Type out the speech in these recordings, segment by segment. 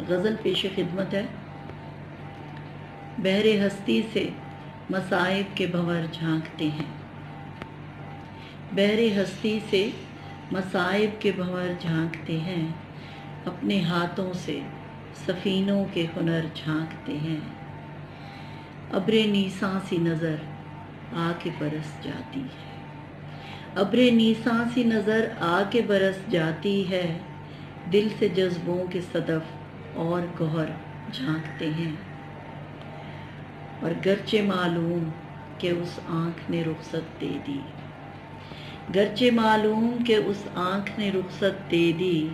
غزل پیش خدمت ہے۔ بحر ہستی سے مصائب کے بھنور جھانکتے ہیں، بحر ہستی سے مصائب کے بھنور جھانکتے ہیں، اپنے ہاتھوں سے سفینوں کے ہنر جھانکتے ہیں۔ ابر نیساں سی نظر آ کے برس جاتی ہے، ابر نیساں سی نظر آ کے برس جاتی ہے، دل سے جذبوں کے صدف اور گوہر جھانکتے ہیں۔ اور گرچہ معلوم کہ اس آنکھ نے رخصت دے دی، گرچہ معلوم کہ اس آنکھ نے رخصت دے دی،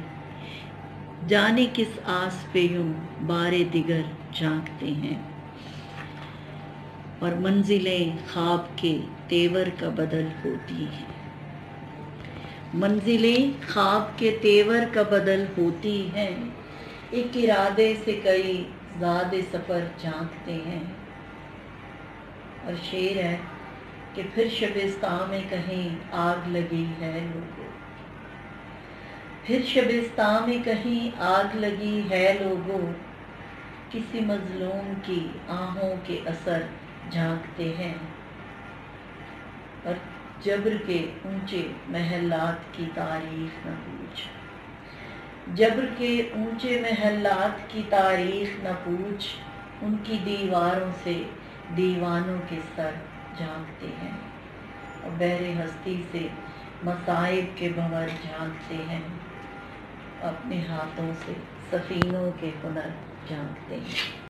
جانے کس آس پہ یوں بار دیگر جھانکتے ہیں۔ اور منزلیں خواب کے تیور کا بدل ہوتی ہیں، منزلیں خواب کے تیور کا بدل ہوتی ہیں، ایک ارادے سے کئی زاد سفر جھانکتے ہیں۔ اور شعر ہے کہ پھر شبستان میں کہیں آگ لگی ہے لوگوں، پھر شبستان میں کہیں آگ لگی ہے لوگوں، کسی مظلوم کی آہوں کے اثر جھانکتے ہیں۔ اور جبر کے اونچے محلات کی تاریخ نہ پوچھ، جبر کے اونچے محلات کی تاریخ نہ پوچھ، ان کی دیواروں سے دیوانوں کے سر جھانکتے ہیں۔ اور بحر ہستی سے مصائب کے بھنور جھانکتے ہیں، اپنے ہاتھوں سے سفینوں کے ہنر جھانکتے ہیں۔